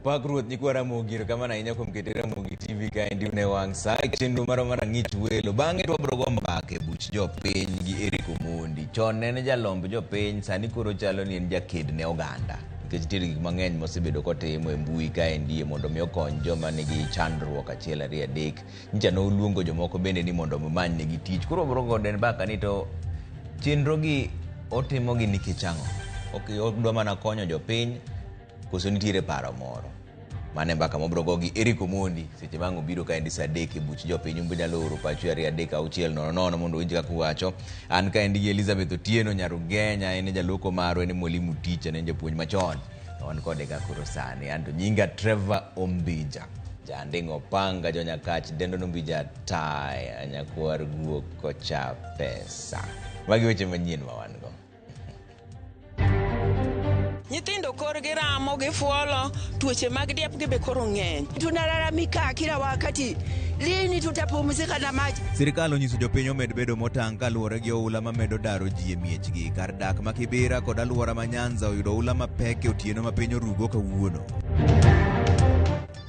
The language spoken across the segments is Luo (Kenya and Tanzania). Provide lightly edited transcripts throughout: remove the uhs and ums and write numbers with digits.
Pakruoth nyikwara mogir kama na inya komketera mogi TV ka endi ne wang sa chenro mara ng'ich welo bang'e to wabro go mbake buch jopiny gi Eric Omondi. Chon ne jalomb jopiny, sani koro chalo ni en jaked ne oganda nikech nitie gik mang'eny mosebedo kotimo e mbui ka endi mondo mi okony joma nigi chandruok achiel ariyo adek. Nyicha no luongo jomoko bende ni mondo omany negi tich. Koro wabro go den baka ni to chenro gi otimo gi nikech ang'o? Odwa mana konyo jopiny koso nitiere paro moro. Mane mbaka mobrogo gi Eric Omondi seche bang' obiro ka endi saa 3 e buch jopiny umbu nyalo oro pacho 2-3-6-9 mondo winj kaka wacho. An ka endi gi Elizabeth Otieno Nyarugenya, en jaloko maro, en mwalimu teacher, en japuonj machon. On kode ka koro sani anto nyinga Trevor Ombija. Jandingo panga jo Nyakach dendo Ombija tai anyakwar guok kocha pesa. Magi weche manyien ma wan go. Nyithindo korgi ramo gi fuolo, tuoche mag diep gi be koro ng'eny. Tunalalamika kila wakati, lini tutapumzika na maji? Sirikal onyiso jopiny omed bedo motang' kaluwore gi oula mamedo daro ji e miechgi. Kar dak ma Kibera kod alwora ma Nyanza oyudo oula mapek e otieno ma piny orugo kawuono.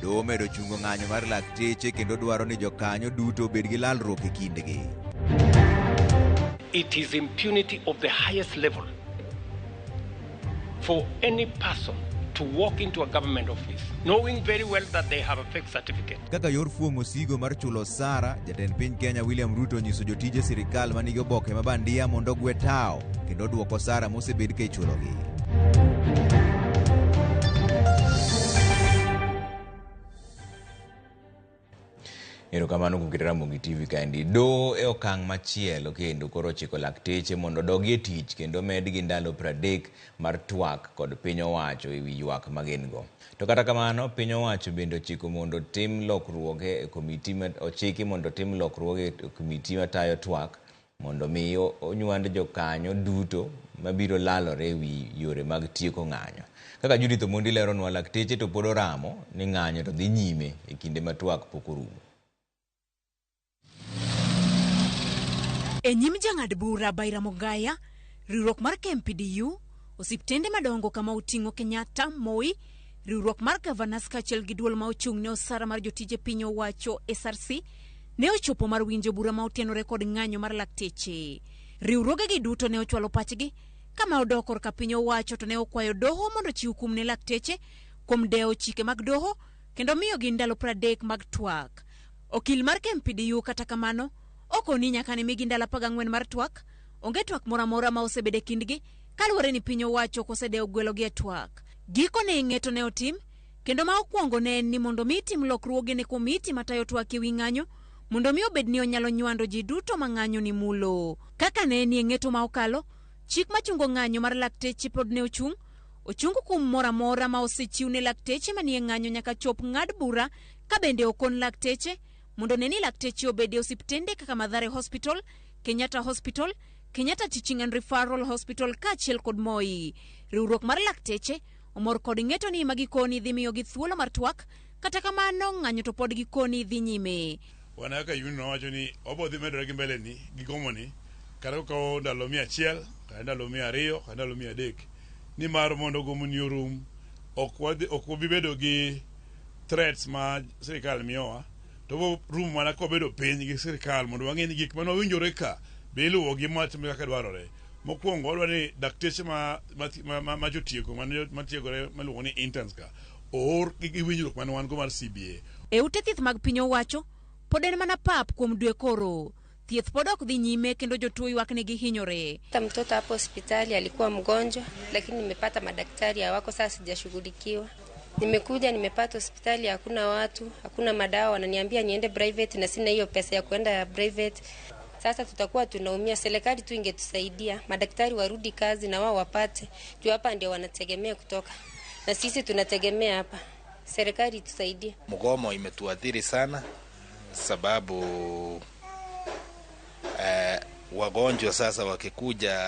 Doho medo chungo ng'anyo mar lakteche kendo dwaro ni jokanyo duto obed gi lalruok e kindgi. It is impunity of the highest level for any person to walk into a government office knowing very well that they have a fake certificate. Kaka yor fuong'o sigo mar chulo osara, jatend piny Kenya William Ruto nyiso jotije sirikal manigi oboke mabandia mondo gwe tao kendo duoko osara mosebed ka ichulogi. Erokamano kuom keto Ramogi TV kaendi. Doho e okang' machielo kendo koro chiko lakteche mondo dogi e tich kendo med gi ndalo 30 mar twak kod piny owacho e wi ywak magin go. To kata kamano piny owacho bende ochiko mondo tim lokruoge e komiti e komiti matayo twak mondo mi onywand jokanyo duto mabiro lalore e wi yore mag tieko ng'anyo. Kaka Judith Omondi leronwa, lakteche to pod oramo ni ng'anyo to dhi nyime e kinde ma twak pok orumo. E nyim jang'ad bura Baira Mogaya, riwruok mar KMPDU, osiptende madongo kama oting'o Kenyatta, Moi, riwruok mar Governors kaachiel gi duol ma ochung' ne osara mar jotije piny owacho SRC, ne ochopo mar winjo bura ma otenore kod ng'anyo mar lakteche. Riwruoge gi duto ne ochwalo pachgi, kama odok korka piny owacho to ne okwayo doho mondo chiw kum ne lakteche kuom dewo chike mag doho kendo miyo gi ndalo 30 mag twak. Okil mar KMPDU kata kamano okoni nyaka ne migi ndalo 14 mar twak, onge twak moramora ma osebede kindgi kaluwore ni piny owacho kosedewo gwelogi e twak. Giko ne ng'eto ne otim kendo ma okwongo ne en ni mondo mi tim lokruoge ne komiti matayo twak e wi ng'anyo mondo mi obed ni onyalo nywando ji duto ma ng'anyo ni mulo. Kaka ne ni ng'eto ma okalo, chik machungo ng'anyo mar lakteche pod ne ochungo kum moramora ma osechiw ne lakteche manie ng'anyo nyaka chop ng'ad bura ka bende okon lakteche mondo ne ni lakteche obede osiptende kaka Mathare Hospital, Kenyatta Hospital, Kenyatta Teaching and Referral Hospital kaachiel kod Moi. Riwruok mar lakteche omor kod ng'eto ni magikoni dhi miyo gi thuolo mar twak, kata kamano ng'anyo to pod gikoni dhi nyime. Wana kaka yun wacho ni obo dhi medore gi mbele ni gigomo ni kata ko ndalo 100 kata ndalo 200 kata ndalo 300 ni mar mondo gomo ni orum ok bibedo gi threats ma sirikal miyowa to rum mana ko bedo piny gi sirikal mondo wang'e ni gik mano winjore ka biluwo gi matimre kaka dwarore. Mokwongo odwa ni dakteche ma jotieko matiegore maluongo ni interns ka or gi winjruok man wan go mar CBA. E ute thieth mag piny owacho pod en mana pap kuom dwe koro. Thieth pod ok dhi nyime kendo jotuo ywak ni gihinyore. Mtoto hapo hospitali alikuwa mgonjwa, lakini nimepata madaktari hawako, sasa sijashughulikiwa. Nimekuja nimepata hospitali hakuna watu, hakuna madawa, wananiambia niende private na sina hiyo pesa ya kwenda private. Sasa tutakuwa tunaumia. Serikali tu ingetusaidia, madaktari warudi kazi na wao wapate. Tu hapa ndio wanategemea kutoka. Na sisi tunategemea hapa. Serikali itusaidie. Mgomo imetuathiri sana sababu wagonjwa sasa wakikuja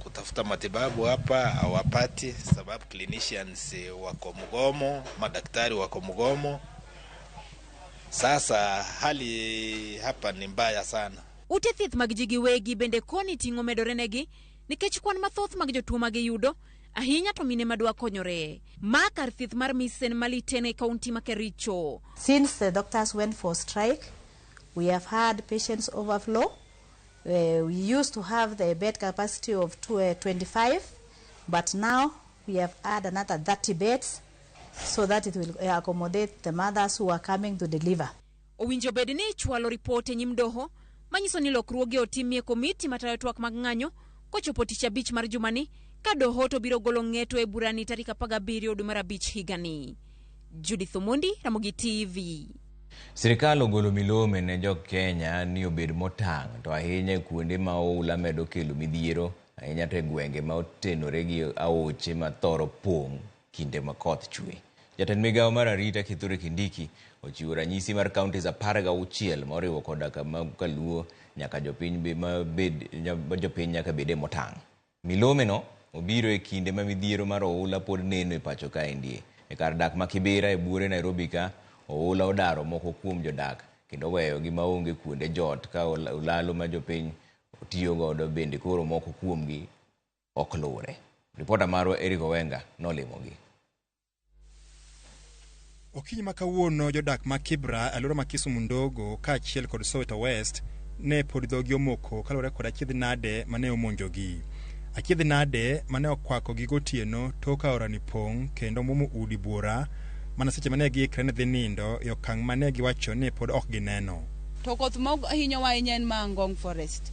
kutafuta matibabu hapa hawapati sababu clinicians wako mgomo, madaktari wako mgomo. Sasa hali hapa ni mbaya sana. Ute thieth mag ji giwegi bende koni ting'o medorenegi nikech kwan mathoth mag jotuo mag yudo ahinya to mine madwa konyore. Ma kar thieth mar Misen Malitene kaunti ma Kericho. Since the doctors went for strike, we have had patients overflow. We used to have the bed capacity of 25, but now we have added another 30 beds so that it will accommodate the mothers who are coming to deliver. Owinjo bed ni chwalo ripot e nyim doho manyiso ni lokruoge otimie komiti matayo twak mag ng'anyo kochopo tich abich mar jumani ka doho to biro golo ng'eto e burani tarik 17 dwe mar abich higani. Judith Omondi, Ramogi TV. Sirikal ogolo milome ne jok Kenya ni obed motang' to ahinya kuonde ma oula medo kelo midhiero ahinya to e gwenge ma otenore gi aoche ma thoro pong' kinde ma koth chwe. Jatend migawo mar arita Kithure Kindiki ochiwo ranyisi mar kauntis 16 moriwo koda kama Kaluo nyaka jopiny jopiny nyaka bede motang'. Milome no obiro e kinde ma midhiero mar oula pod neno e pacho ka endie. E kar dak ma Kibera e buore Nairobi ka oula odaro moko kuom jodak kendo weyo gi maonge kuonde jot ka ulalo ma jopiny otiyo godo bende koro moko kuomgi ok lure. Ripota marwa Eric Owenga nolimogi. Okinyi ma kawuono jodak ma Kibra alura ma Kisumu Ndogo ka achiel kod Soweto West ne pod dhogi omoko kalore kod achiedh nade mane omonjogi. Achiedh nade mane okwako gi gotieno toka orani pong' kendo mumo udi buora mana seche mane giikre ne dhi nindo e okang' mane giwacho ni pod ok gineno. To koth ma hinyo wa nyen ma Ngong Forest.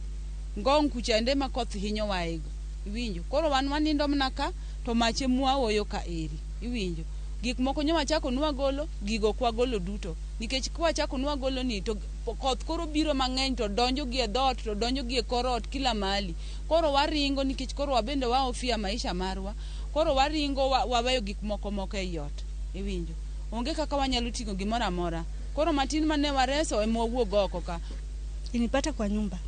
Ngong kuchende ma koth hinyo wa ego. Iwinjo. Koro wan wanindo mnaka to mache mua oyo ka eri. Iwinjo. Gik moko nyo wachako nwa golo, gigo kwa golo duto. Nikech kwa wachako nwa golo ni to koth koro biro mang'eny to donjo gi e dot to donjo gi e korot kila mali. Koro waringo nikech koro wabende wa ofia maisha marwa. Koro waringo waweyo gik moko e yot. Iwinjo. Onge kaka wanyalo tingo gimora amora. Koro matin mane wareso emowuog oko ka. Inipata kwa nyumba.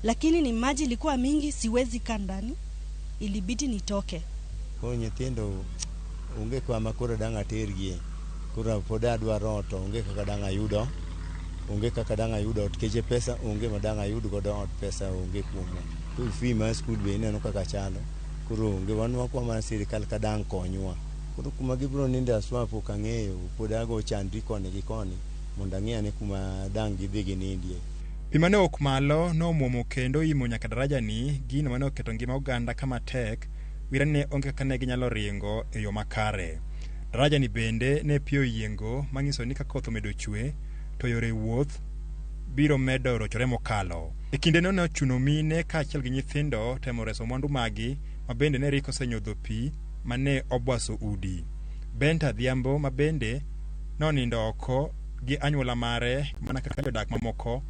Lakini ni maji ilikuwa mingi, siwezi kaa ndani. Ilibidi nitoke. Kwa nyithindo onge kwa makoro danga tergie. Kura poda dwaro to onge kaka danga yudo. Onge kaka danga yudo keje pesa onge madanga yudo godo pesa onge kuomo. Tu fee ma school be neno kaka chalo. Kuro onge wanwa kwa ma sirikal ka dang konywa. Kuro kuma gibro ninde aswapo kang'eyo poda go chandri koni gi koni mondo ang'e kuma dang gidhi ginindie. Pimane ok malo no muomo kendo imo nyaka daraja ni gino mane oketo ngima oganda kama tek wirane onge kaka ne ginyalo ringo e yo makare. Daraja ni bende ne pio yiengo manyiso ni ka koth omedo chwe to yore wuoth biro medo rochore mokalo. E kinde no ne ochuno mine ka achiel gi nyithindo temo reso mwandu magi ma bende ne riko senyodho pi mane obwaso udi. Benta Dhiambo ma bende nonindo oko gi anyuola mare mana kaka jodak mamoko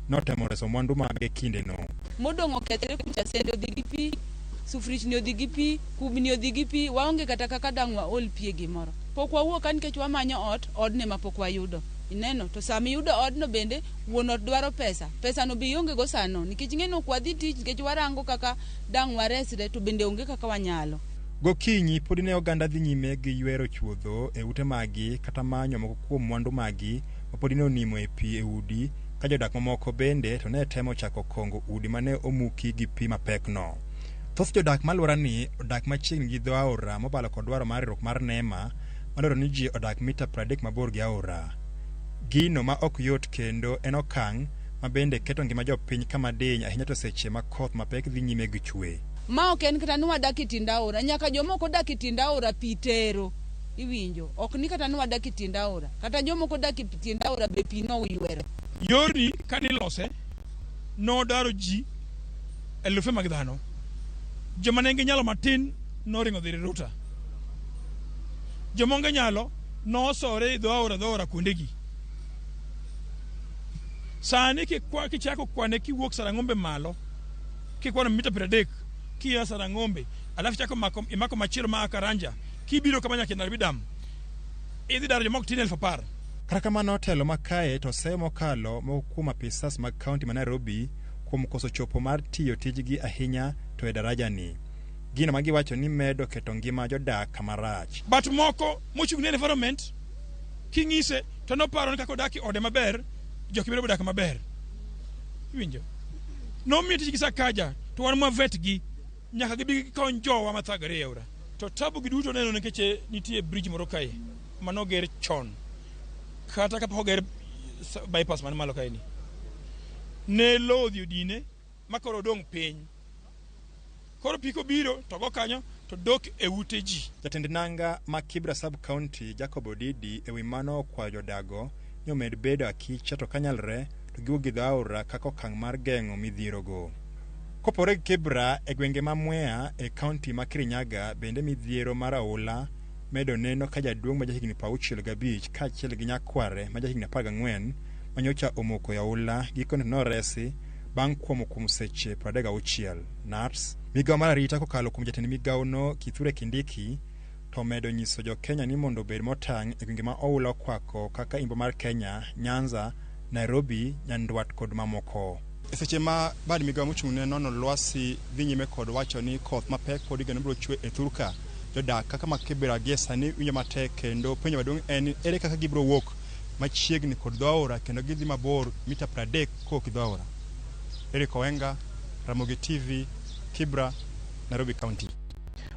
notemo reso mwandu mage kinde no. Modongo ketere kucha sende odhi gi pi, sufrich ni odhi gi pi, kubni ni odhi gi pi, waonge kata kaka dangwa ol pie gimoro. Pok wawuok ka nikech wamanyo od ne ma pok wayudo. Ineno to sami yudo odno bende wuon ot dwaro pesa. Pesa no bi onge go sano nikech ng'eno kwa dhi tich nikech warango kaka dangwa resre to bende onge kaka wanyalo. Gokinyi pod ne oganda dhi nyime gi ywero chuodho e ute magi kata manyo moko kuom mwandu magi ma pod ne onimo e pi e udi ka jodak mamoko bende to ne temo chako kongo udi mane omuki gi pi mapek no. Thoth jodak malwora ni odak machiegni gi dho aora mobalo kod dwaro mar riwruok mar NEMA maloro ni ji odak mita 30 mabor gi aora. Gino ma ok yot kendo en okang' ma bende keto ngima jopiny kama diny ahinya to seche ma koth mapek dhi nyime gi chwe. Ma ok en kata ni wadak e tiend aora, nyaka jomoko dak e tiend aora pi tero. Iwinjo, ok ni kata ni wadak e tiend aora, kata jomoko dak e tiend aora be pi no ywero. Yorni kanilose no daro ji elufe mag dhano. Joma ne nyalo matin no ringo dhi ruta. Joma nge nyalo no sore dho aora kuondegi. Sani kichako kwane kiwuok Sarang'ombe malo, kikwano mita 30 kia Sarang'ombe, alafu chako imako machielo ma Karanja, kibiro kama nyaka Nairobi Dam. Idhi daro jomok tin 1000. Kata kamano otelo makae to semo mokalo mokuom apisas mag kaunti ma Nairobi kuom koso chopo mar tiyo tijgi ahinya to e daraja ni. Gino ma giwacho ni medo keto ngima jodak kama rach. But moko mochung' ne environment king'ise to no paro ni kako daki ode maber, jokibiro bodak maber. Iwinjo. No miyo tijgi sakaja to wan ma vet gi nyaka gibi kony jowa mathagre aora. to tabu gi duto neno nikech nitie bridge moro kae mano ger chon kata ka poger bypass man malo kae ni ne lodhi odine makoro dong piny koro piko biro to go kanyo to dok e ute ji. Jatend nanga ma Kibra sub county Jacob Odidi ewi mano kwa jodago nyomed bedo akicha to kanyalre to giwo gidhaura kako kang mar gengo midhiro go. Kopore Kibra e gwenge ma Mwea e county ma Kirinyaga bende midhiero mar aula medo neno ka jaduong' ma jahigni 65 kaachiel gi nyakware ma jahigni 14 manyocha omoko ya aula gikone noresi bang' kuom seche 36. NARS migawo mar arita kokalo kuom jatend migawono Kithure Kindiki to medo nyiso jo Kenya ni mondo bed motang' e gwenge ma oula okwako kaka Imbo mar Kenya, Nyanza, Nairobi, Nyandwat kod mamoko. E seche ma bad migawo mochung'ne nono lwasi dhi nyime kod wacho ni koth mapek pod igeno biro chwe e thurka, jodak kaka ma Kibra gie sani winjo matek kendo penjo maduong' en ere kaka gibiro wuok machiegni kod dho aora kendo gidhi mabor mita 30 kok dho aora. Eric Owenga, Ramogi TV, Kibra, Nairobi County.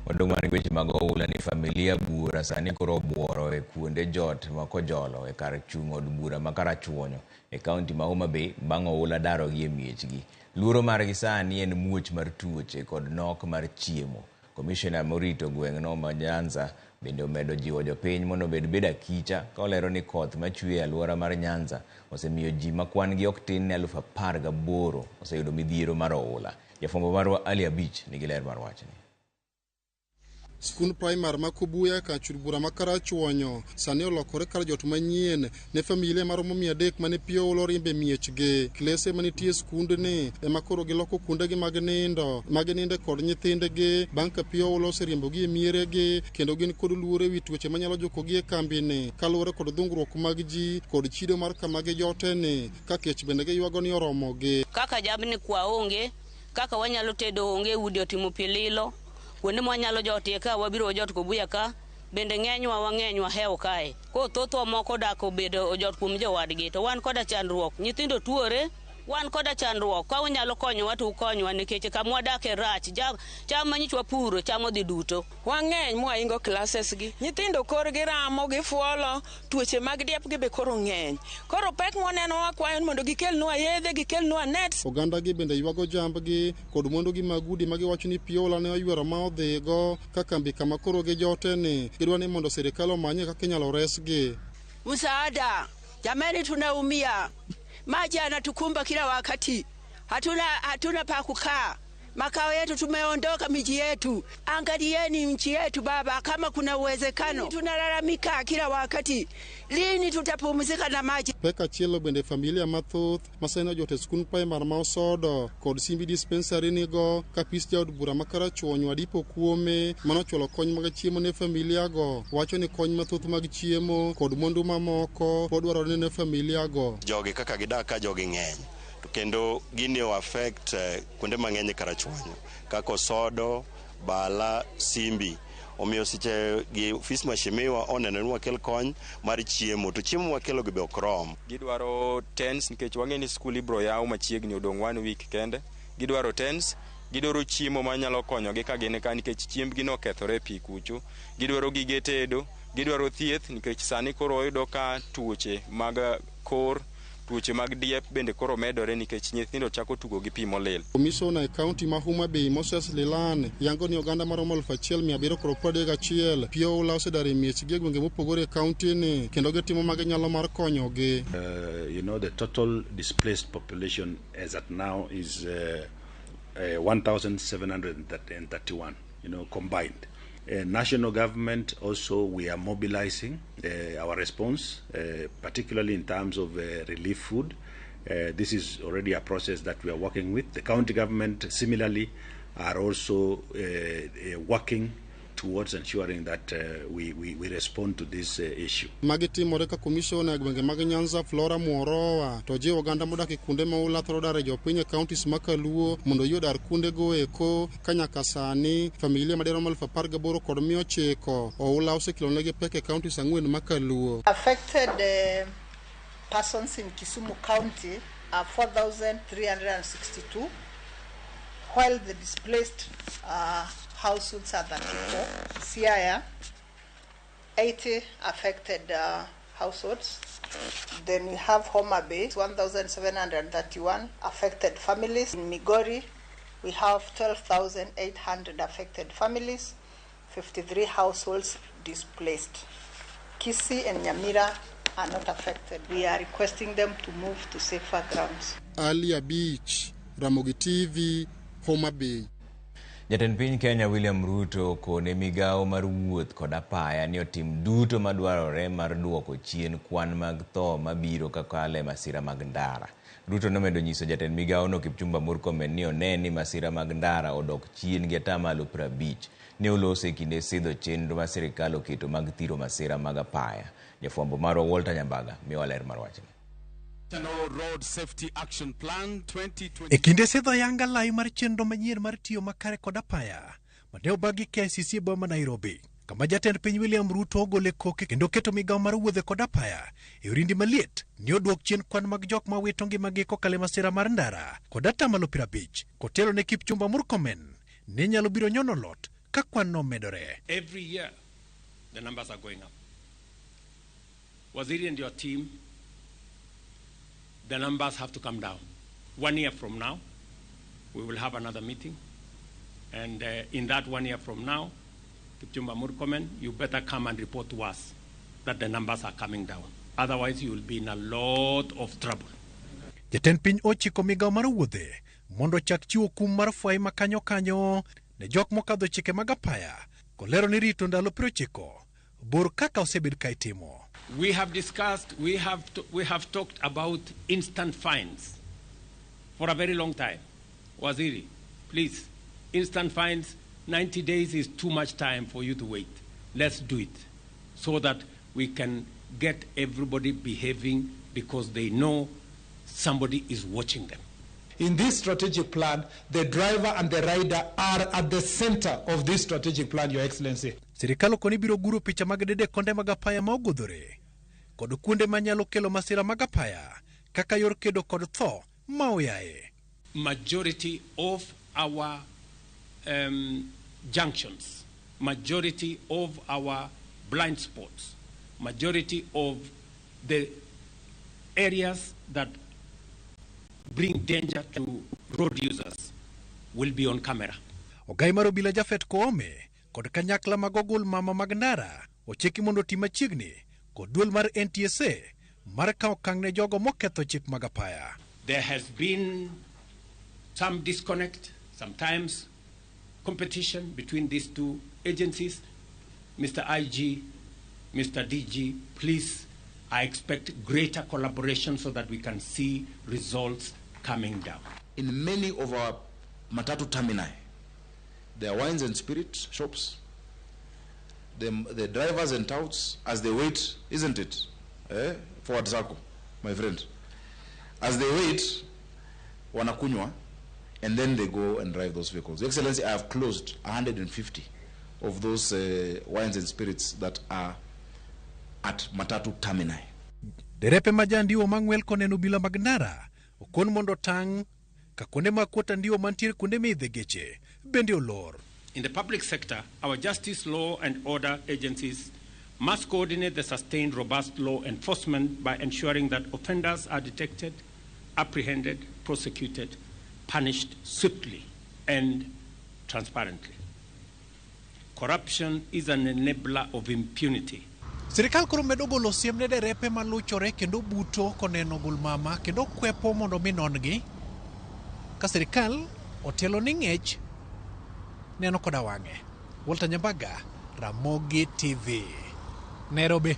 Wadong' mar weche mag oula ni familia bura sani koro buoro e kuonde jot ma kojolo e kar chung' od bura ma Karachuonyo e kaunti ma Homa Bay bang' oula daro gi e miechgi. Luoro margi sani en muoch mar tuoche kod nok mar chiemo. Commissioner morito gweng'no ma Nyanza bende omedo jiwo jopiny mondo bed akicha ka olero ni koth machwe e alwora mar Nyanza osemiyo ji ma kwan gi ok tin ne 18,000 oseyudo midhiero mar oula. Jafwambo marwa Ali Abich nigi ler mar wachni. Skul primar ma Kubuya ka chur bura ma Karachuonyo sani olokore kar jot manyien ne familia maromo 300 mane pio ulo rimbe miechge. Klese manitie skundni ema koro giloko kundegi mag nindo kod nyithindegi bang' ka pio ulo oseriembogi e mieregi kendo gin kod luore wi tuoche manyalo jokogi e kambini kaluwore kod dhungruok mag ji kod chido mar kamagi joteni ka kech bende giywago ni oromogi. Kaka jamni kwa onge, kaka wanyalo tedo onge udi otimo pililo kuonde mwanyalo jotie ka wabiro jot Kubuya ka bende wang'enywa hewo kae ko thothwa moko dak obedo jot kuom jowadgi to wan koda chandruok nyithindo tuore wan koda chandruok ka wanyalo konyowa to ukonywa nikech kama wadake rach cham manyichwa puro chamo dhi duto wang'eny mwaingo classes gi nyithindo korgi ramo gifuolo tuoche mag diep gi be koro ng'eny koro pek mwaneno wakwayo mondo gikelnwa yedhe gikelnwa nets. Oganda gi bende ywago jambgi kod mwandu gi magudi ma giwacho ni piola ne oywero ma odhigo ka kambi kama koro gi joteni gidwa ni mondo sirikal omanye kaka inyalo resgi. Msaada jamani, tunaumia, maji yanatukumba kila wakati, hatuna pa kukaa, makao yetu tumeondoka miji yetu. Angalieni nchi yetu baba, kama kuna uwezekano. Tunalalamika kila wakati, lini tutapumzika na maji? Peka chielo bende familia mathoth maseno jote skul primar ma Osodo kod Simbi dispensary nigo ka pis jaod bura ma Karachuonyo adipo kuome manochulo kony mag chiemo ne familia go. Wacho ni kony mathoth mag chiemo kod mwandu mamoko pod dwarore ne familia go. Jogi kaka gidak ka jogi ng'eny kendo gini o affect kuonde mang'eny Karachuonyo kaka Osodo, Bala, Simbi. Omiyo siche gi ofis mashimiwa oneno ni wakel kony mar chiemo to chiemo wakelo gi be okrom. Gidwaro tents nikech wang'eni skul ibro yaw machiegni odong' 1 week kende. Gidwaro tents, gidwaro chiemo manyalo konyogi ka gin ka nikech chiembgi nokethore pi kucho. Gidwaro gige tedo, gidwaro thieth nikech sani koro oyudo ka tuoche mag kor tuoche mag diep bende koro medore nikech nyithindo chako tugo gi pi molil. Commissioner e county ma Homa Bay Moses Lilan yango ni oganda maromo 1,731 pio ula osedare miechgi e gwenge mopogore e county ni kendo gitimo magi nyalo mar konyogi. You know, the total displaced population as at now is 1,731, you know, combined. National government also, we are mobilizing our response, particularly in terms of relief food. This is already a process that we are working with. The county government similarly are also working towards ensuring that we respond to this issue. Magitimore ka commissioner gwenge mag Nyanza Flora Muorowa to je oganda modak e kunde ma ula thoro dare jopiny counties ma Kaluo mondo yudar kunde go eko kanyaka sani familia madero 18,000 kod 900 oula osekilonegi peke counties 4 ma Kaluo. Affected persons in Kisumu County are 4,362 while the displaced households are 34. Siaya, 80 affected households. Then we have Homa Bay, 1,731 affected families. In Migori, we have 12,800 affected families, 53 households displaced. Kisii and Nyamira are not affected. We are requesting them to move to safer grounds. Alia Beach, Ramogi TV, Homa Bay. Jatend piny Kenya William Ruto kone migao mar wuoth kod apaya ni otim duto madwarore mar duoko chien kwan mag tho mabiro kakale masira mag ndara. Ruto nomedo nyiso jatend migao no Kipchumba Murkomen ni oneni masira mag ndara odok chien gi atamalo 50 ni olose kinde sidho chenro ma sirikal oketo mag thiro masira mag apaya. Jafwambo marwa Walter Nyambaga miwa ler mar wachni. Road Safety Action Plan 2020. E kinde sidho yanga lai mar chenro manyien mar tiyo makare kod apaya mane obagi KICC boma Nairobi, kama jatend piny William Ruto ogole koke kendo keto migao mar wuodhe kod apaya e orindi maliet ni oduok chien kwan mag jok ma wito ngimagi kokale masira mar ndara kod atamalo 50 kotelo ne Kipchumba Murkomen ne nyalo biro nyono lot ka kwan no medore. Every year the numbers are going up. Waziri and your team, the numbers have to come down. 1 year from now, we will have another meeting. And in that 1 year from now, Kipchumba Murkomen, you better come and report to us that the numbers are coming down. Otherwise, you will be in a lot of trouble. Jatend piny ochiko migao mar wuodhe mondo chak chiwo kum mar fwai makanyo kanyo ne jok mokadho chike mag apaya kolero ni rito ndalo 90 bor kaka osebed ka itimo. We have discussed, we have talked about instant fines for a very long time. Waziri, please, instant fines, 90 days is too much time for you to wait. Let's do it so that we can get everybody behaving because they know somebody is watching them. In this strategic plan, the driver and the rider are at the center of this strategic plan, Your Excellency. Sirikal koni biro guro picha mag dede konde mag apaya ma ogudhore kod kuonde manyalo kelo masira mag apaya kaka yor kedo kod tho ma oyaye. Majority of our junctions, majority of our blind spots, majority of the areas that bring danger to road users will be on camera. Ogai mar obila Jafet Koome kod kanyakla mag ogul mama mag ndara ochiki mondo tim machiegni kod duol mar NTSA mar kawo okang' ne jogo moketho chik mag apaya. There has been some disconnect, sometimes competition between these two agencies. Mr. IG, Mr. DG, please, I expect greater collaboration so that we can see results coming down. In many of our matatu termini, there are wines and spirit shops. The drivers and touts, as they wait, isn't it? Forward circle, my friend. As they wait, wanakunywa, and then they go and drive those vehicles. Excellency, I have closed 150 of those wines and spirits that are at matatu termini. Derepe majandiwo mang'wel koneno bila mag ndara okon mondo tang' ka kuonde mag kuota ndiwo mantiere kuonde meidhe geche bende olor. In the public sector, our justice, law and order agencies must coordinate the sustained robust law enforcement by ensuring that offenders are detected, apprehended, prosecuted, punished swiftly and transparently. Corruption is an enabler of impunity. Sirikal koro medo golo siem ne derepe maluchore kendo buto koneno gulmama kendo kwepo mondo minongi ka sirikal otelo ni ng'ech neno koda wang'e. Walter Nyambaga, Ramogi TV, Nairobi.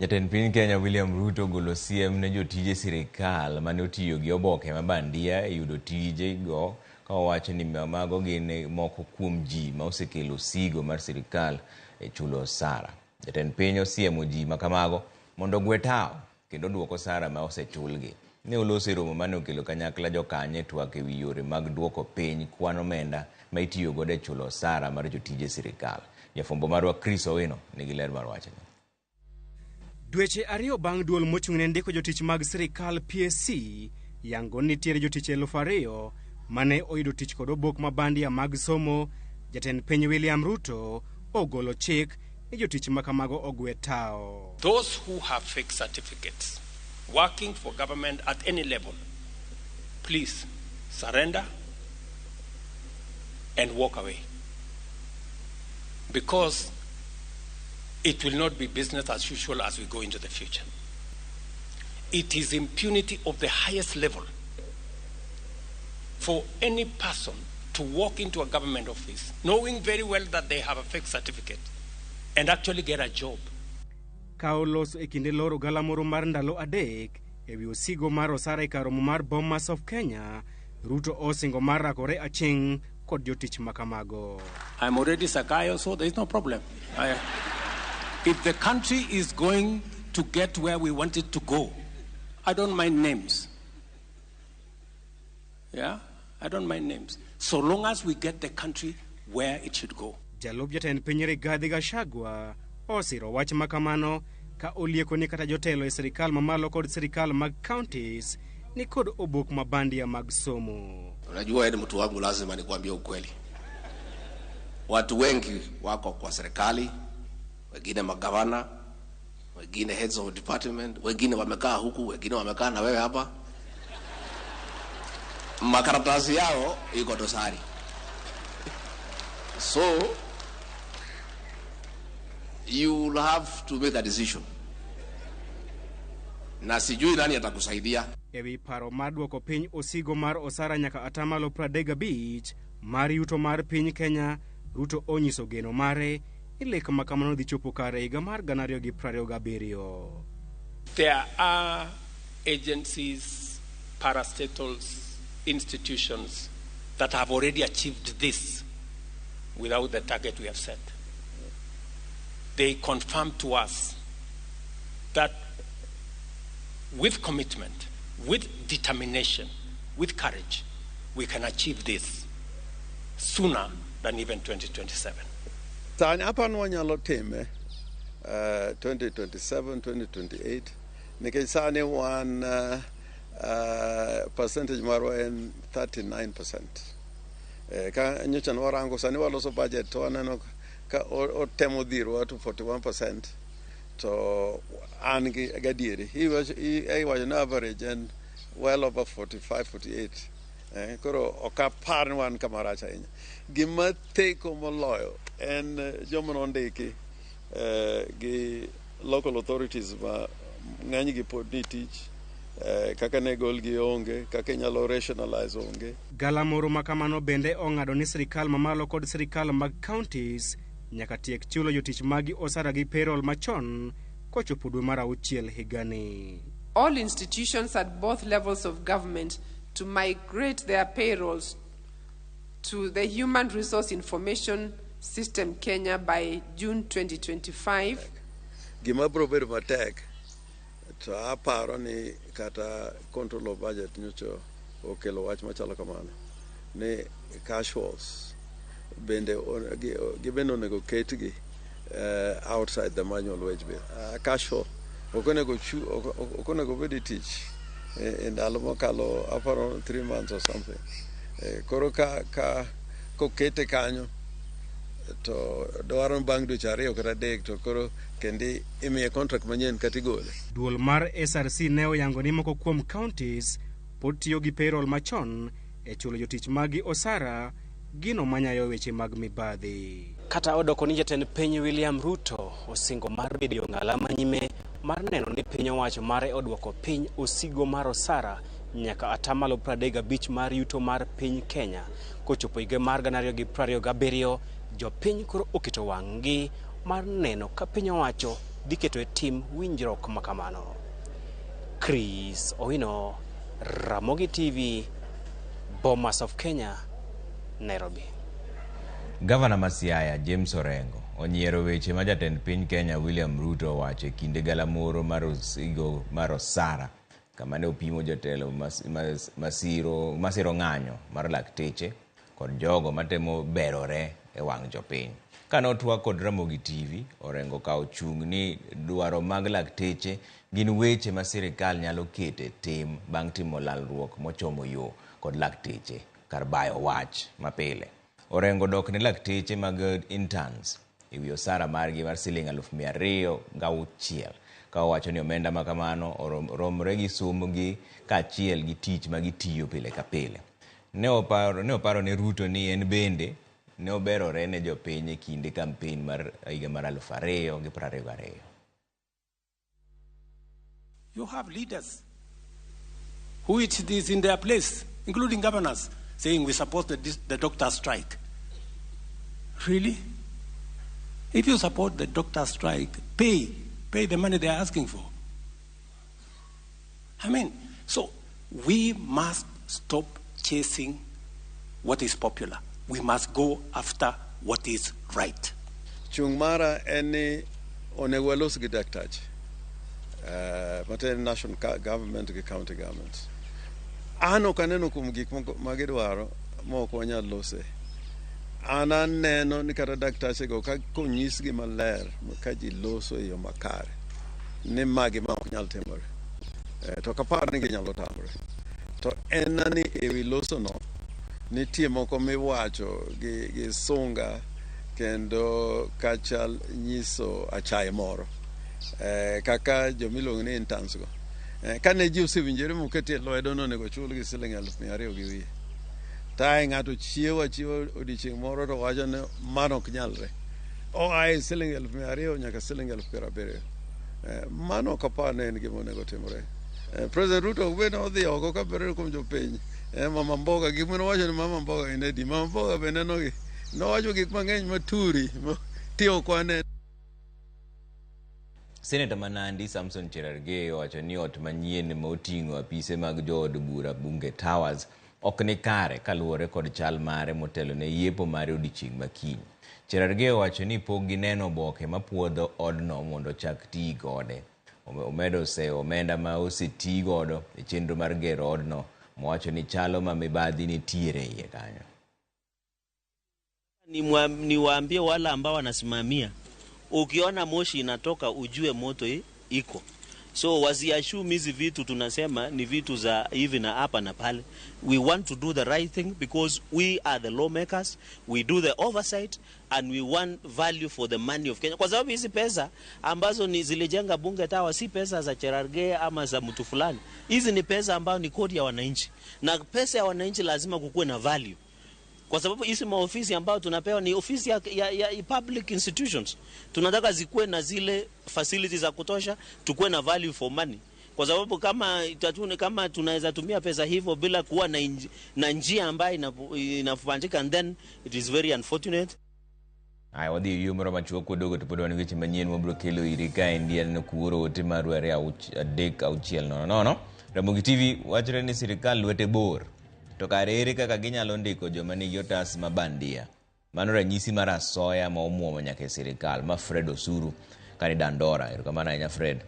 Jatend piny Kenya William Ruto golo siem ne jotije sirikal mane otiyo gi oboke mabandia e yudo tije go ka owacho ni mago gin moko kuom ji ma osekelo sigo mar sirikal e chulo osara. Jatend piny osiemo ji makamago mondo gwe tao kendo duoko osara ma osechulgi. Ne oloso romo mane okelo kanyakla jokanye twak ewi yore mag duoko piny kwan omenda ma itiyo godo e chulo osara mar jotije sirikal. Jafwambo marwa Chris Owino nigi ler mar wachni. Dweche ariyo bang' duol mochung'ne ndiko jotich mag sirikal PSC yango nitiere jotich 2,000 mane oyudo tich kod obok mabandia mag somo jatend piny William Ruto ogolo chik ni jotich makamago ogwe tao. Those who have fake certificates working for government at any level, please surrender and walk away. Because it will not be business as usual as we go into the future. It is impunity of the highest level for any person to walk into a government office knowing very well that they have a fake certificate and actually get a job. Kaulos e kinde loro galamoro mar ndalo adek ewi osigo mar osara e karomo mar Bomas of Kenya, Ruto osingo mar rakore aching kod jotich makamago. I'm already Sakayo, so there is no problem. If the country is going to get where we want it to go, I don't mind names. Yeah, I don't mind names. So long as we get the country where it should go. Jalup jatend piny Rigathi Gachagua osiro wach makamano ka olieko ni kata jotelo e sirikal mamalo kod sirikal mag counties ni kod obok mabandia mag somo. Unajua ni mtu wangu, lazima nikwambie ukweli. Watu wengi wako kwa serikali, wengine magavana, wengine heads of department, wengine wamekaa huku, wengine wamekaa na wewe hapa. Makaratasi yao iko dosari. So you will have to make a decision. Na sijui nani atakusaidia. Ewi paro mar duoko piny osigo mar osara nyaka atamalo 35 mar yuto mar piny Kenya, Ruto onyiso geno mare ni lek makamano dhi chopo kare higa mar 2027. There are agencies, parastatals, institutions that have already achieved this without the target we have set. They confirm to us that with commitment, with determination, with courage, we can achieve this sooner than even 2027. Sani hapa nwanyalo time 2027, 2028. Nikech sani wan percentage marwa en 39%. Ka nyocha warango sani waloso budget to aneno ka otemo dhirwa to 41%. To an gadieri he was an average and well over 45, 48. Koro okapar wan kamaracha inya gima teko moloyo en jomo ondiki gi local authorities ma ng'any gi pod ni tich kaka ne gol gi onge kaka nyalo rationalize onge. Galamoro makamano bende ong'ado ni sirikal mamalo kod sirikal mag counties nyaka tiek chulo jotich magi osara gi payroll machon kochopo dwe mar 6 higani. All institutions at both levels of government to migrate their payrolls to the Human Resource Information System Kenya by June 2025. Gima bro bedo matek to aparo ni kata control of budget nyocho okelo wach machalo kamano ni cash flows bende gibeno nego ketgi outside the manual wage bill. Cash flow okonego bedi tich in ndalo mokalo aparo 3 months or something. Koro ka kokete kanyo to dwaro bang' dweche 2 kata 3 to koro kendi imiye contract manyien katigole. Duol mar SRC ne oyango ni moko kuom counties pod tiyo gi payroll machon e chulo jotich magi osara gino manyayo weche mag mibadhi. Kata odoko ni jatend piny William Ruto osingo mar bedo ng'ala manyime mar neno ni piny owacho mare odwoko piny osigo mar osara nyaka atamalo 35 mar yuto mar piny Kenya kochopo higa mar 2027. Jopiny koro oketo wang'gi mar neno ka piny owacho dhi keto e tim winjruok makamano. Chris Owino, Ramogi TV, Bomas of Kenya, Nairobi. Gavana Masiaya James Orengo onyiero weche ma jatend piny Kenya William Ruto wacho kinde galamoro mar osigo mar osara kama ne opimo jotelo masiro ng'anyo mar lakteche kod jogo matemo berore e wang' jopiny. Kanotwa kod Ramogi TV, Orengo ka ochung' ni dwaro mag lakteche gin weche ma sirikal nyalo kete tim bang' timo lalruok mochomo yo kod lakteche kar bayo wach mapile. orengo dok ne lakteche mag interns ewi osara margi mar siling 206,000 ka owacho ni omenda ma kamano romre gi somogi kaachiel gi tich ma gitiyo pile ka pile. Ne oparo ne Ruto ni en bende ne oberore ne jopiny e kinde kampen mar higa mar 2022. You have leaders who it is in their place, including governors, saying we support the doctor strike. Really? If you support the doctor strike, pay the money they are asking for. I mean, so we must stop chasing what is popular. We must go after what is right. Chung mara eni onewalos gi daktachi. Maten national government gi county government. Ano kaneno kum gik magidwaro moko wanyal lose. Ana neno ni kata daktache go ka konyisgi maler ka ji loso yo makare ni magi ma ok nyal timore. To kapar ni ginyalo tamore. To enani ewi loso no nitie moko miwacho gi sunga kendo kachal nyiso achai moro. Kaka jomilong ni interns go. Kane ji osewinjore mokete lwedo no nego chul gi siling 200,000 gi wiye. Tai ng'ato chiewo odiochieng' moro to wacho ni mano ok nyalre. Ai siling 200,000 nyaka siling 70,000. Mano kapar ne en gima onego timore. President Ruto bende odhi oko ka bere kuom jopiny. Mama Mboga gik mane wacho ni Mama Mboga inedi. Mama Mboga bende nowacho gik mang'eny maturi tiyo kwane. Senator Manandi Samson Cherargei owacho ni ot manyien ma oting'o apise mag jood bura Bunge Towers ok ni kare kaluwore kod chal mare motelo ne yepo mare odiochieng' makiny. Cherargei owacho ni pok gineno oboke mapuodho odno mondo chak tii gode. Omedo seyo omenda ma oseti godo e chenro mar gero odno mowacho ni chalo ma mibadhi nitiere iye kanyo. Niwaambie wale ambao wanasimamia, ukiona moshi inatoka ujue moto iko. So wasiassume hizi vitu tunasema ni vitu za hivi na hapa na pale. We want to do the right thing because we are the lawmakers, we do the oversight and we want value for the money of Kenya. Kwa sababu hizi pesa ambazo ni zilijenga Bunge Tower si pesa za Cherargei ama za mtu fulani. Hizi ni pesa ambazo ni kodi ya wananchi. Na pesa ya wananchi lazima kukuwe na value. Kwa sababu hizi maofisi ambayo tunapewa ni ofisi ya public institutions. Tunataka zikuwe na zile facilities za kutosha, tukuwe na value for money. Kwa sababu kama tunaweza tumia pesa hivyo bila kuwa na njia ambayo inafanyika, and then it is very unfortunate. Ai wadi yumro machuo kodogo to podwa ngichi manyien mobro kelo irika india no kuoro ote marware adek auchiel no. Ramogi TV wachre ni sirikal lwete bor. To karere kaka ginyalo ndiko joma nigi otas mabandia. Mano ranyisi mar asoya ma omuomo nyaka sirikal ma Fred Osuru kani Dandora. Erokamano ahinya Fred.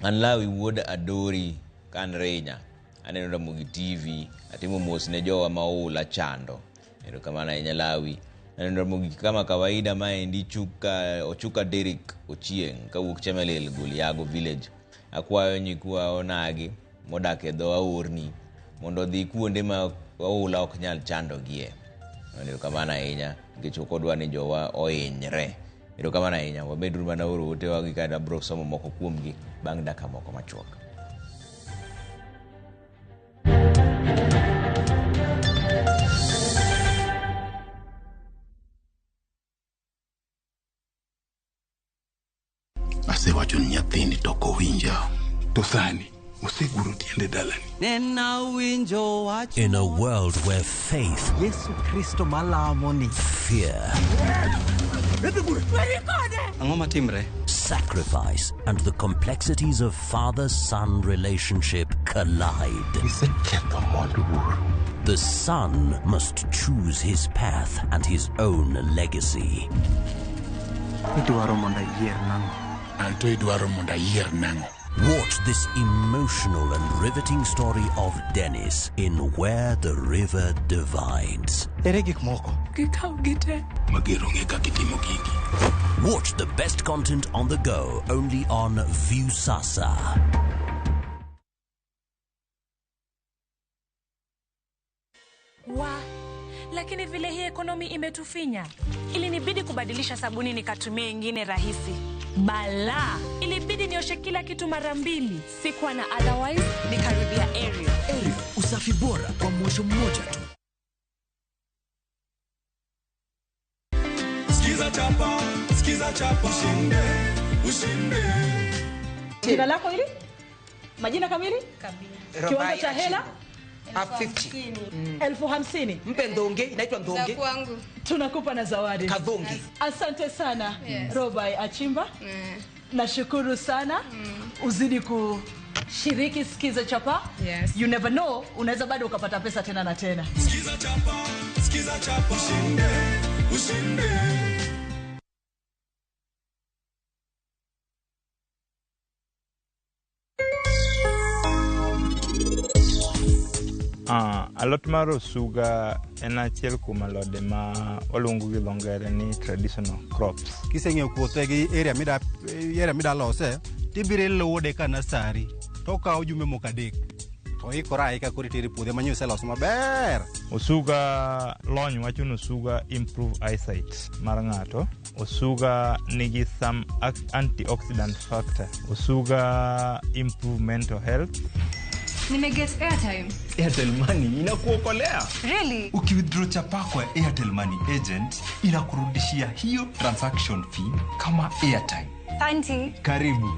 An Lawi wuod Adori kan Renya. Aneno Ramogi TV atimo mos ne jowa maula chando. Erokamano ahinya Lawi. Aneno Ramogi kama kawaida maendi Ochuka Derek Ochieng kawuok Chemelil Goliago Village. Akwayo nyikwa onagi modak e dho aorni mondo dhi kuonde ma oula ok nyal chando gie. Erokamano ahinya nikech okodwa ni jowa ohinyre. Erokamano ahinya wabedru mana oro ote wagi kada bro somo moko kuomgi bang' dakika moko machuok. Asewacho ni nyathini to kowinja to sani oseguro tiende dalani. In a world where faith, fear, sacrifice, and the complexities of father-son relationship collide. The son must choose his path and his own legacy. Watch this emotional and riveting story of Dennis in Where the River Divides. Watch the best content on the go only on Viusasa. lakini vile hii ekonomi imetufinya, ilinibidi kubadilisha sabuni nikatumia ingine rahisi. Bala, ilibidi nioshe kila kitu mara 2. Sikuwa na otherwise, nikarudia Ariel. Ariel, usafi bora kwa mwosho mmoja tu. Skiza chapa, ushinde. Jina lako hili? Majina kamili? Kabili. Kiwango cha hela? 50. 50,000. Mpe ndonge, inaitwa ndonge. Kwangu. Tunakupa na zawadi. Kadhongi. Asante sana. Robai Achimba. Nashukuru sana. Uzidi kushiriki Skiza Chapa. You never know, unaweza bado ukapata pesa tena na tena. Skiza chapa, ushinde. Alot mar osuga en achiel kuom alode ma waluongo gi dho ngere ni traditional crops. Kiseng'eyo puothe gi area mida lose, tibiro ilude ka nasari, to kawo jumbe moko 3. To ikora aika koro itero puothe manyo iseloso maber. Osuga lony wacho ni osuga improve eyesight mar ng'ato. Osuga nigi some antioxidant factor. Osuga improve mental health. Nimeget airtime. Airtel Money inakuokolea. Really? Ukiwithdraw chapa kwa Airtel Money agent inakurudishia hiyo transaction fee kama airtime. Thank you. Karibu.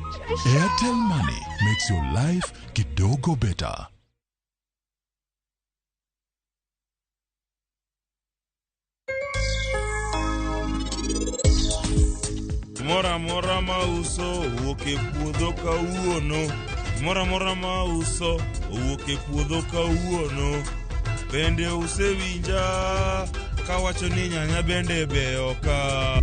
Airtel Money makes your life kidogo better. Mora mauso wuoke puodho kawuono. Mora mauso wuoke puodho kawuono. Bende usewinja kawacho ni nyanya bende beyo ka.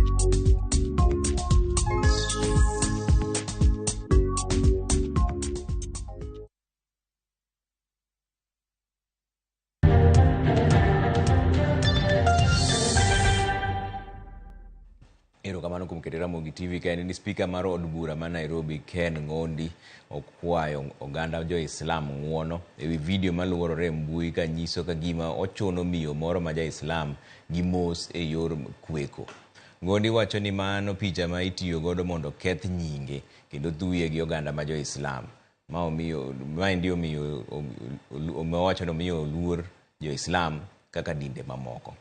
Kamano kumketera Mogi TV ka ni speaker mar od bura ma Nairobi Ken Ngondi okwayo oganda jo Islam ng'uono ewi video maluorore mbui ka nyiso ka gima ochuno miyo moro ma ja Islam gi mos e yor kweko. Ngondi wacho ni mano picha ma itiyo godo mondo keth nyinge kendo thuye gi oganda ma jo Islam. Ma ndio miyo omewacho no miyo luor jo Islam kaka dinde mamoko.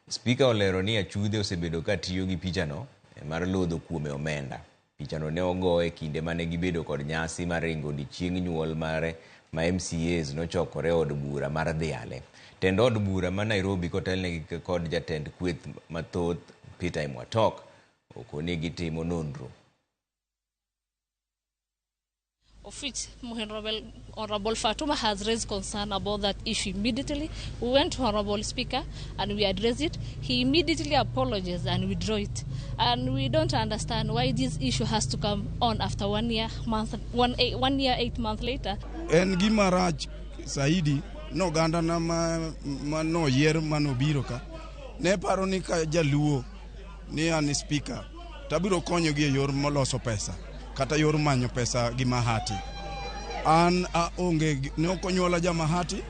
Speaker olero ni achudhe osebedo ka tiyo gi picha no mar lodho kuome omenda. Pichano ne ogoye kinde mane gibedo kod nyasi mar ringo di chieng' nyuol mare ma MCAs nochokore od bura mar Dhiale. Tend od bura ma Nairobi kotelne kod jatend kweth mathoth Peter Mwatok okoni gitimo nonro. Of which Honorable Fatuma has raised concern about that issue immediately. We went to Honorable Speaker and we addressed it. He immediately apologized and withdrew it. And we don't understand why this issue has to come on after 1 year, 8 months later. En gima rach saidi no ganda na no yer manobiro ka. Ne paro ni ka jaluo ni an speaker. Tabiro konyo gi yor moloso pesa. Kata yor manyo pesa gi Mahati. An onge ne okonyola ja Mahati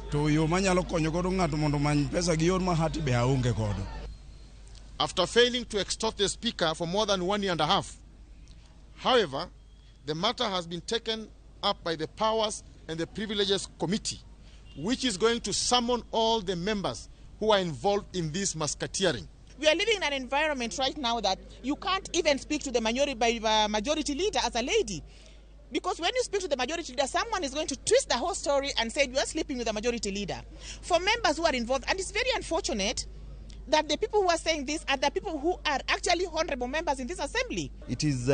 to yo manyalo konyo godo ng'ato mondo many pesa gi yor Mahati be aonge godo. After failing to extort the speaker for more than 1 year and a half. However, the matter has been taken up by the Powers and the Privileges Committee, which is going to summon all the members who are involved in this musketeering. We are living in an environment right now that you can't even speak to the majority leader as a lady. Because when you speak to the majority leader, someone is going to twist the whole story and say you are sleeping with the majority leader. For members who are involved, and it's very unfortunate that the people who are saying this are the people who are actually honorable members in this assembly. It is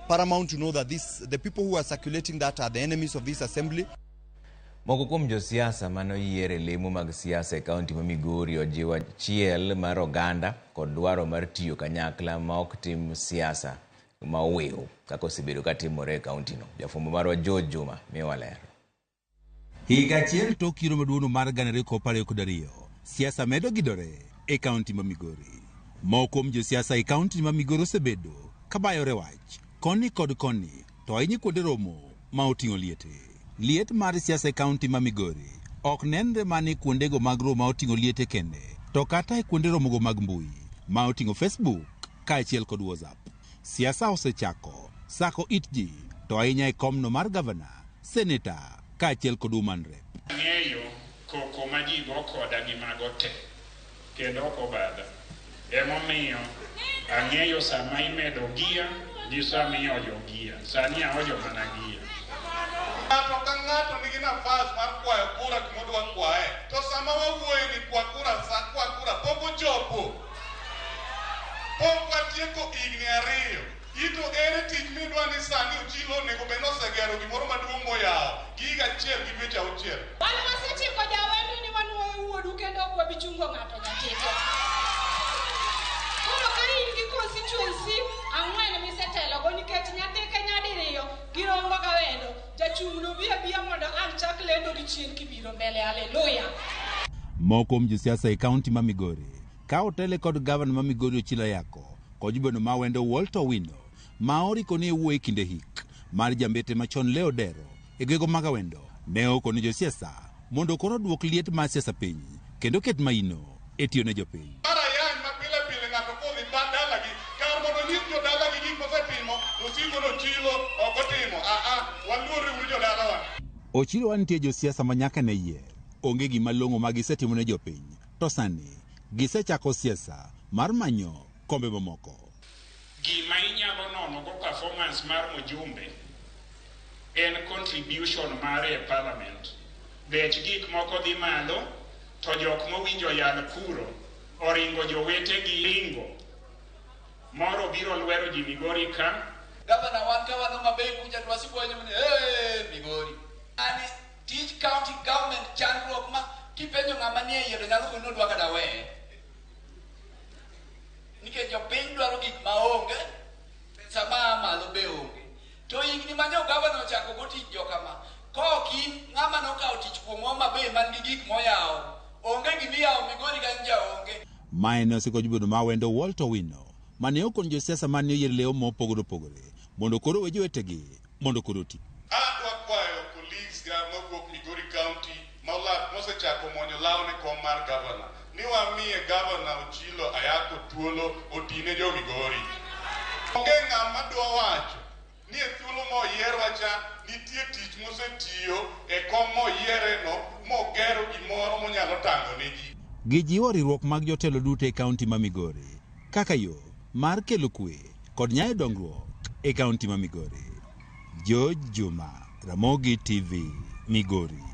paramount to know that the people who are circulating that are the enemies of this assembly. Moko kuom josiasa mano yiere lemo mag siasa e kaunti ma Migori ojiwa chiel mar oganda kod dwaro mar tiyo kanyakla ma ok tim siasa ma wew kaka osebedo ka timore e kaunti no. Jafumbo marwa George Juma miyowa ler. Higa achiel tok yiero maduong' mar gana ariyo kod 20 siasa medo gidore e kaunti ma Migori. Moko kuom josiasa e kaunti ma Migori osebedo kabayore wach koni kod koni to ahinya kuonde romo ma oting'o liete. Liet mar siasa e kaunti ma Migori ok nenre mani kuondego mag romo ma oting'o liete kende, to kata e kuonde romogo mag mbui ma oting'o Facebook kaachiel kod WhatsApp. Siasa osechako sako it ji, to ahinya e komno mar gavana, seneta kaachiel kod woman rep. Ng'eyo koko ma ji go koda gi mago te kendo ok obadha. Emomiyo ang'eyo sama imedo gia gi sama iojo gia. Sani aojo mana gia. Ng'ato ka ng'ato nigi nafas mar kwayo kura kumodwa kwaye. To sama wawuoyo ni kwa kura pok ochopo. Pok watieko higni 2. Ito ere tich midwa ni sani Ochilo onego bed nosegero gimoro maduong' moyawo gi higa 1 gi dweche 6. Wan wasetieko jawendi ni wanuoyo wuodu kendo ok wabichungo ng'ato nyatete. Koro ka in gi constituency 4 misetelogo nikech nyathi ka nyadiriyo girongo ga wendo, jachung' no biya mondo an chak lendo gi chien kibiro mbele. Haleluya. Moko kuom josiasa e kaunti ma Migori ka otele kod gavana ma Migori Ochilo Ayacko kod jubeno ma wendo Walter Owino ma oriko ne wuoyo e kinde hik mar jambete machon Leo Dero e gwego mag Awendo ne okone josiasa mondo koro duok liet mar siasa piny kendo ket maino e tiyo ne jopiny. Mara yan ma pile ng'ato kodhi dalagi kar mondo nyis jodalagi gik mosetimo osigo Ochilo ok otimo. Waluore uru jodalawa. Ochilo wantie josiasa ma nyaka ne yie onge gima long'o ma gisetimo ne jopiny, to sani gisechako siasa mar manyo kombe mamoko. Gima inyalo nono go performance mar Mujumbe en contribution mare e parliament. Bech gik moko dhi malo, to jok mowinjo yal kuro oringo jowete gi ringo. Moro biro lwero ji Migori ka. Gavana wan ka wano maber kuja twasikonyo ni Migori. Ani tij county government chandruok ma kipenjo ng'ama nie yero nyalo kono dwa kada we. Nikech jopiny dwaro gik maonge, sama malo be onge. To higni manyo gavana ochako go tich jokama. Kokin ng'ama nokawo tich kuomwa maber man gi gik moyawo. Onge gimiyawo Migori ka nja onge. Maene osiko jubeno ma wendo Walter Owino mane okon josiasa mane oyier leo mopogore opogore mondo koro we jowetegi mondo koro ti. Adwa kwayo police ga mowuok Migori County mosechako monyo law ne kom mar gavana ni wamiye gavana Ochilo Ayacko thuolo otine jo Migori. Onge ng'ama dwa wacho ni e thuolo moyierwa cha nitie tich mosetiyo e kom moyiereno mogero gimoro monyalo tango ne ji. Gijiwo riwruok mag jotelo duto e kaunti ma Migori kaka yo mar kelo kwe kod nyayo dongruok e kaunti ma Migori. George Juma, Ramogi TV, Migori.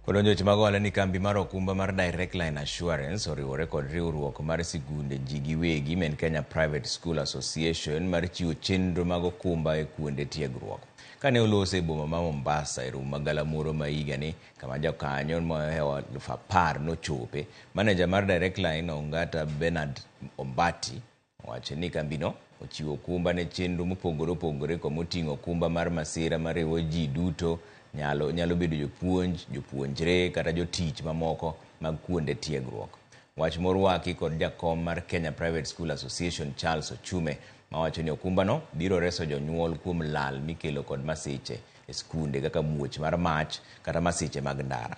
Kodonjo chimagola ni kambi mar okumba mar Direct Line Assurance oriwore kod riwruok mar sigunde ji giwegi men Kenya Private School Association mar chiwo chenro mag okumba e kuonde tiegruok. Kane olose e boma ma Mombasa e romo magalamoro ma higa ni kama jakanyo mohewa 10,000 nochope, manager mar Direct Line Ongata Bernard Ombati wacho ni kambino ochiwo okumba ne chenro mopogore opogore komoting'o okumba mar masira mariwo ji duto nyalo bedo jopuonjre kata jotich mamoko mag kuonde tiegruok. Wach morwaki kod jakom mar Kenya Private School Association Charles Ochume mawacho ni okumbano biro reso jonyuol kuom lal mikelo kod masiche e skunde kaka muoch mar mach kata masiche mag ndara.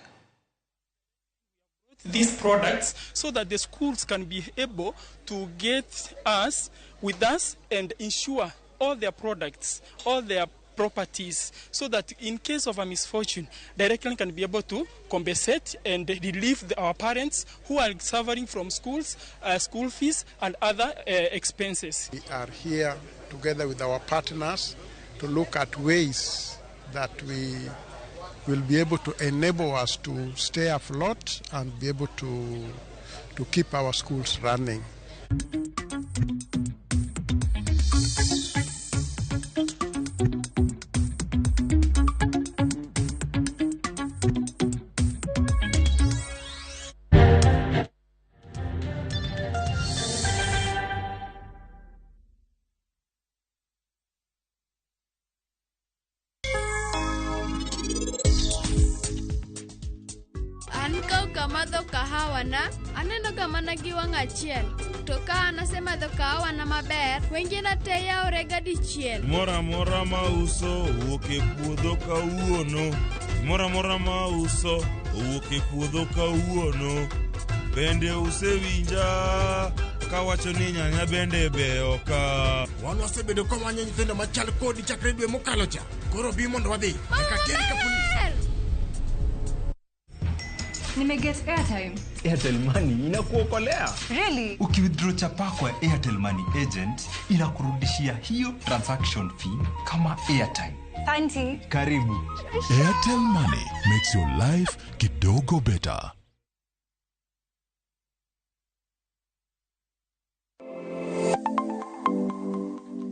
These products so that the schools can be able to get us with us and insure all their products, all their properties, so that in case of a misfortune, Direct Line can be able to compensate and relieve our parents who are suffering from school fees and other expenses. We are here together with our partners to look at ways that we will be able to enable us to stay afloat and be able to keep our schools running. madho kahawa na aneno ka mana gi wang' achiel. To ka anasema dho kahawa na maber, wengine te yaore ga dichiel. Mora mora ma uso wuok e puodho kawuono. Mora mora ma uso wuok e puodho kawuono. Bende usewinja kawacho ni nyanya bende beyo ka. Wan wasebedo ka wanyo nyithindo machal kodi chakre dwe mokalo cha. Koro bi mondo wadhi. Nyaka keri ka polis. Nimeget airtime. Airtel Money inakuokolea. Really? Ukiwithdraw chapa kwa Airtel Money agent inakurudishia hiyo transaction fee kama airtime. Asante. Karibu. Airtel Money makes your life kidogo better.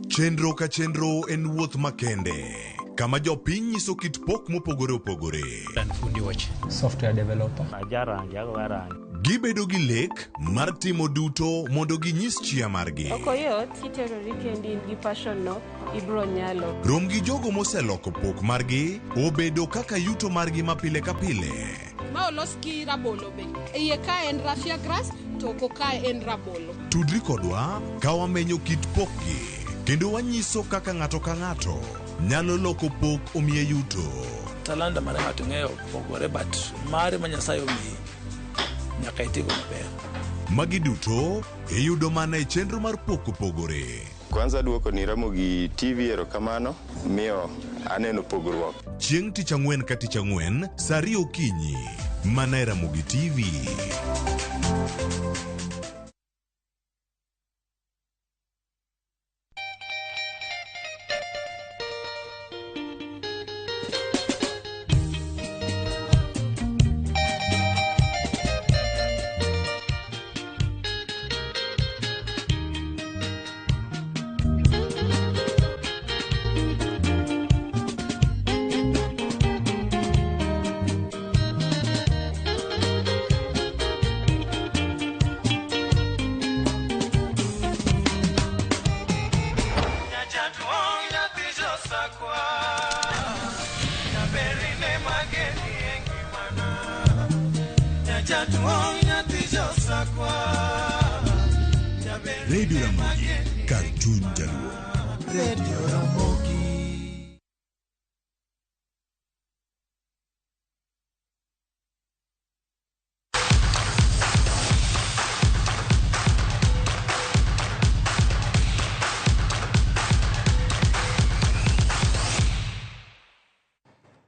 Chenro ka chenro en wuoth makende, kama jopiny nyiso kit pok mopogore opogore. Fundi watch, software developer. Gibedo gi lek mar timo duto mondo ginyis chia margi. Okoyot kiterori kendi gi passion no ibro nyalo. Rom gi jogo moseloko pok margi obedo kaka yuto margi mapile ka pile. Ma olos gi rabolo be. Iye ka en raffia grass to ko ka en rabolo. Tudri kodwa ka wamenyo kit pokgi. Kendo wanyiso kaka ng'ato ka ng'ato nyalo loko pok omiye yuto. Talanta mar ng'ato ng'eyo pogore but mare ma Nyasaye omiyi nyaka itigo maber. Magi duto iyudo mana e chenro mar pok opogore. Kwanza duoko ni Ramogi TV erokamano miyo aneno pogruok. Chieng' tich ang'wen ka tich ang'wen saa 2 okinyi mana e Ramogi TV. Radio Ramogi, Cartoon Jaluo. Radio Ramogi.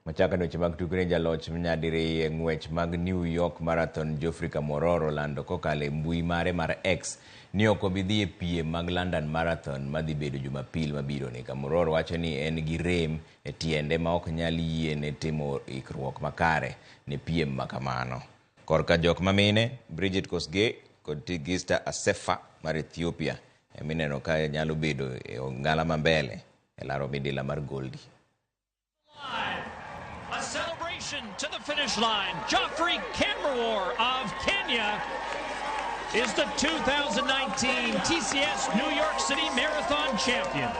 Machaka doche mag tukre jaloch mnyadiri ng'wech mag New York Marathon Geoffrey Kamworor olando kokale mbui mare mar X ni ok obidhi e piem mag London Marathon madhi bedo Jumapil mabiro ni. Kamworor wacho ni en gi rem e tiende ma ok nyal yiene timo ikruok makare ne piem makamano. Korka jok mamine Bridget Kosgei kod Tigista Asefa mar Ethiopia emineno ka nyalo bedo e ngala mambele e laro midila mar Goldi. A celebration to the finish line. Geoffrey Kamworor of Kenya is the 2019 TCS New York City Marathon champion.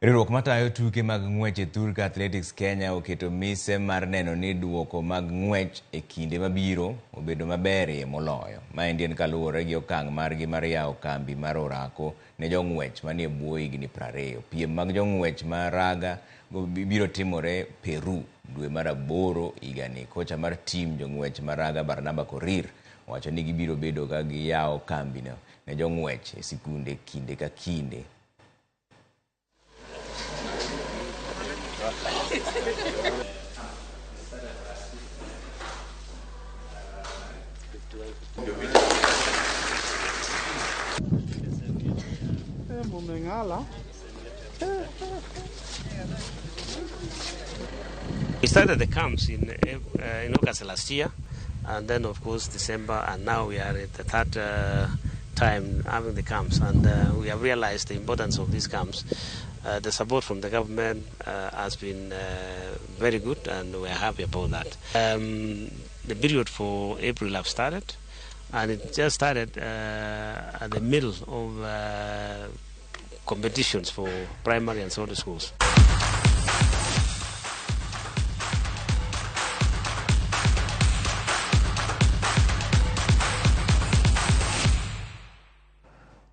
Riwruok matayo tuke mag ng'wech e Thurka Athletics Kenya oketo mise mar neno ni duoko mag ng'wech e kinde mabiro obedo maberie moloyo. Maendi en kaluwore gi okang' margi mar yawo kambi mar orako ne jong'wech manie bwo higni 20. Piem mag jong'wech mar raga biro timore Peru dwe mar 8 higani. Kocha mar tim jong'wech mar raga Barnaba Korir wacho ni gibiro bedo ka giyawo kambi ne jong'wech e sikunde kinde ka kinde. We started the camps in August last year, and then of course December, and now we are at the third time having the camps, and we have realized the importance of these camps. The support from the government has been very good, and we are happy about that. The period for April have started, and it just started at the middle of competitions for primary and secondary schools.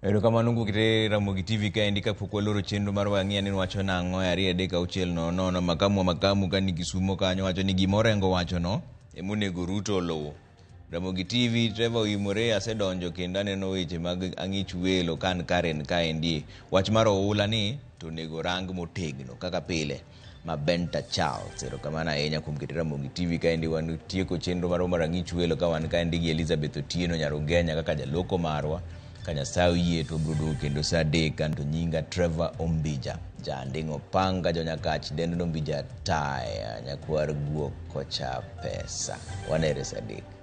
Erokamano kuom kete Ramogi TV kaendi kapok waloro chenro mar wang'ia ni wacho nang'o 2:06 makamu ka nigi sumo kanyo wacho ni gimorengo wacho no emonego Ruto luwo. Ramogi TV Trevor Oimore asedonjo kendo aneno weche mag ang'ich welo kan Karen kaendi. Wach mar oula ni to nego rang motegno kaka pile. Mabenta Charles. Erokamano ahinya kuom kete Ramogi TV kaendi wan tieko chenro mar ang'ich welo ka wan kaendi gi Elizabeth Otieno Nyarugenya kaka jaloko marwa. Kanyasawi yie to brudo kendo saa 3 kanto nyinga Trevor Ombija jandingo panga jonyakach dendo Ombija taya nyakwar guok kocha pesa wanere saa 3.